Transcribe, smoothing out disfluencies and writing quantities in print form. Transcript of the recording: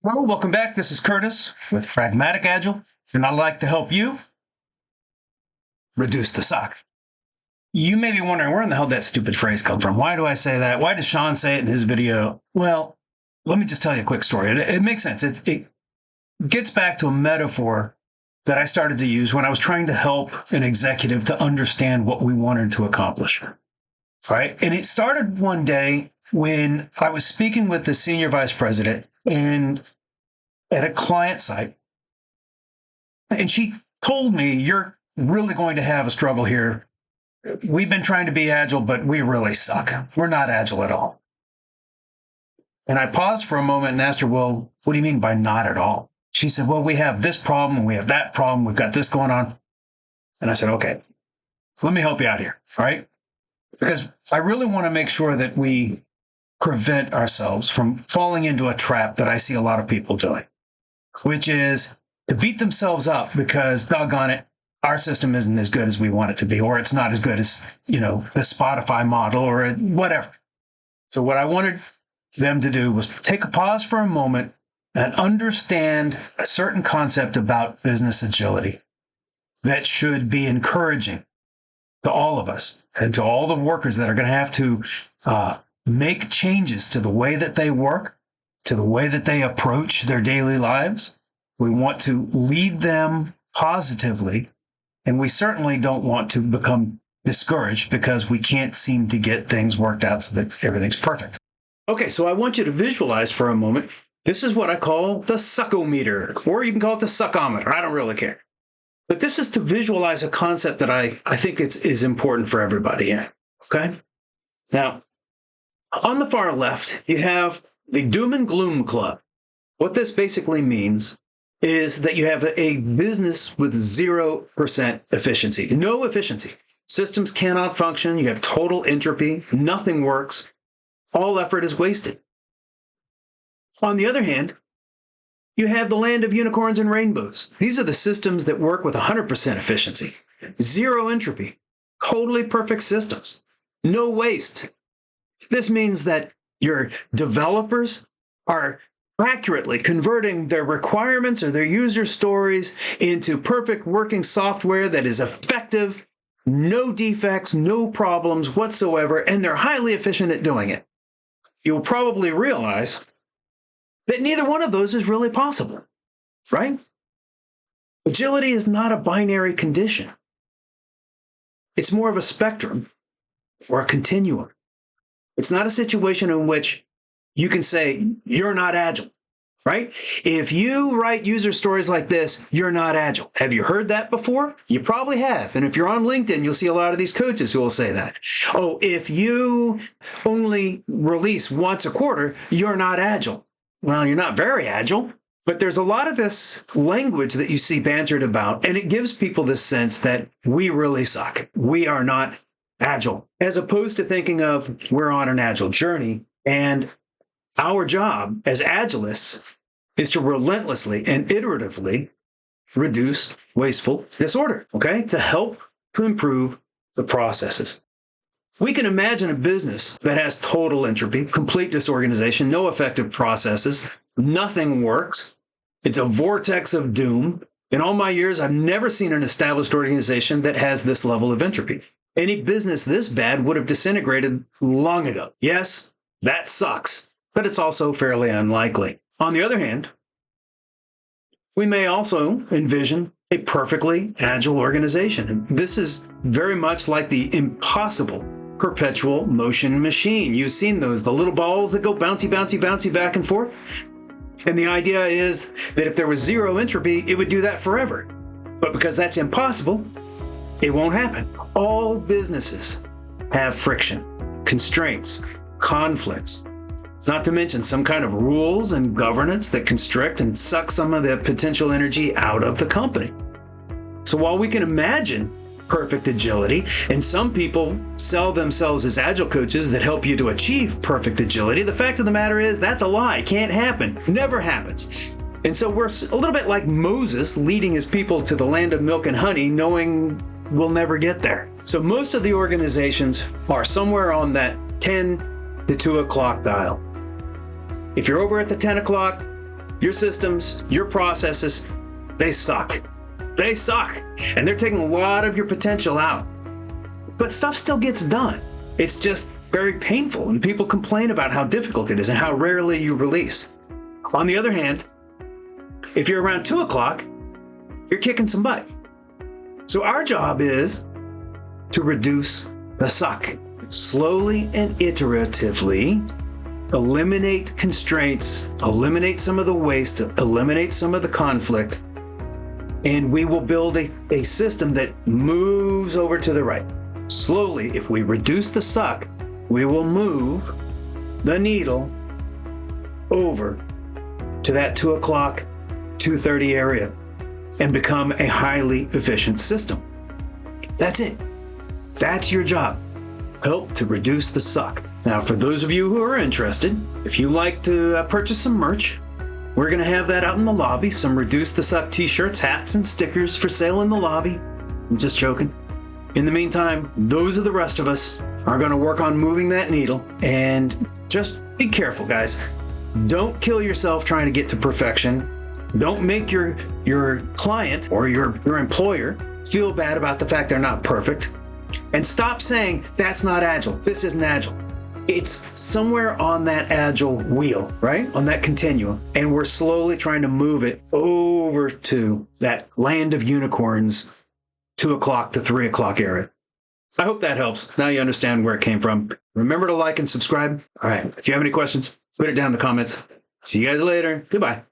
Well, welcome back. This is Curtis with Pragmatic Agile, and I'd like to help you reduce the suck. You may be wondering, where in the hell did that stupid phrase come from? Why do I say that? Why does Sean say it in his video? Well, let me just tell you a quick story. It makes sense. It gets back to a metaphor that I started to use when I was trying to help an executive to understand what we wanted to accomplish. All right. And it started one day when I was speaking with the senior vice president and at a client site. And she told me, "You're really going to have a struggle here. We've been trying to be agile, but we really suck. We're not agile at all." And I paused for a moment and asked her, "Well, what do you mean by not at all?" She said, "Well, we have this problem and we have that problem. We've got this going on." And I said, "Okay, let me help you out here. All right. Because I really want to make sure that we prevent ourselves from falling into a trap that I see a lot of people doing, which is to beat themselves up because, doggone it, our system isn't as good as we want it to be, or it's not as good as, the Spotify model or whatever." So what I wanted them to do was take a pause for a moment and understand a certain concept about business agility that should be encouraging to all of us and to all the workers that are going to have to make changes to the way that they work, to the way that they approach their daily lives. We want to lead them positively, and we certainly don't want to become discouraged because we can't seem to get things worked out so that everything's perfect. Okay, so I want you to visualize for a moment. This is what I call the suckometer, or you can call it the suckometer. I don't really care. But this is to visualize a concept that I think is important for everybody. Yeah. Okay? Now, on the far left, you have the doom and gloom club. What this basically means is that you have a business with 0% efficiency, no efficiency. Systems cannot function. You have total entropy. Nothing works. All effort is wasted. On the other hand, you have the land of unicorns and rainbows. These are the systems that work with 100% efficiency, zero entropy, totally perfect systems, no waste. This means that your developers are accurately converting their requirements or their user stories into perfect working software that is effective, no defects, no problems whatsoever, and they're highly efficient at doing it. You'll probably realize that neither one of those is really possible, right? Agility is not a binary condition. It's more of a spectrum or a continuum. It's not a situation in which you can say, "You're not agile," right? If you write user stories like this, "You're not agile." Have you heard that before? You probably have. And if you're on LinkedIn, you'll see a lot of these coaches who will say that. "Oh, if you only release once a quarter, you're not agile." Well, you're not very agile, but there's a lot of this language that you see bantered about, and it gives people this sense that we really suck. We are not agile, as opposed to thinking of we're on an agile journey, and our job as agilists is to relentlessly and iteratively reduce wasteful disorder, okay? To help to improve the processes. We can imagine a business that has total entropy, complete disorganization, no effective processes, nothing works. It's a vortex of doom. In all my years, I've never seen an established organization that has this level of entropy. Any business this bad would have disintegrated long ago. Yes, that sucks, but it's also fairly unlikely. On the other hand, we may also envision a perfectly agile organization. This is very much like the impossible perpetual motion machine. You've seen those, the little balls that go bouncy, bouncy, bouncy back and forth. And the idea is that if there was zero entropy, it would do that forever. But because that's impossible, it won't happen. All businesses have friction, constraints, conflicts, not to mention some kind of rules and governance that constrict and suck some of the potential energy out of the company. So while we can imagine perfect agility, and some people sell themselves as agile coaches that help you to achieve perfect agility, the fact of the matter is that's a lie. Can't happen. Never happens. And so we're a little bit like Moses leading his people to the land of milk and honey, knowing we'll never get there. So most of the organizations are somewhere on that 10 to 2 o'clock dial. If you're over at the 10 o'clock, your systems, your processes, they suck. They suck. And they're taking a lot of your potential out. But stuff still gets done. It's just very painful, and people complain about how difficult it is and how rarely you release. On the other hand, if you're around 2 o'clock, you're kicking some butt. So our job is to reduce the suck. Slowly and iteratively eliminate constraints, eliminate some of the waste, eliminate some of the conflict, and we will build a system that moves over to the right. Slowly, if we reduce the suck, we will move the needle over to that 2 o'clock, 2:30 area and become a highly efficient system. That's it. That's your job. Help to reduce the suck. Now, for those of you who are interested, if you like to purchase some merch, we're going to have that out in the lobby. Some Reduce the Suck t-shirts, hats, and stickers for sale in the lobby. I'm just joking. In the meantime, those of the rest of us are going to work on moving that needle. And just be careful, guys. Don't kill yourself trying to get to perfection. Don't make your client or your employer feel bad about the fact they're not perfect. And stop saying, that's not agile. This isn't agile. It's somewhere on that agile wheel, right? On that continuum. And we're slowly trying to move it over to that land of unicorns, 2 o'clock to 3 o'clock area. I hope that helps. Now you understand where it came from. Remember to like and subscribe. All right. If you have any questions, put it down in the comments. See you guys later. Goodbye.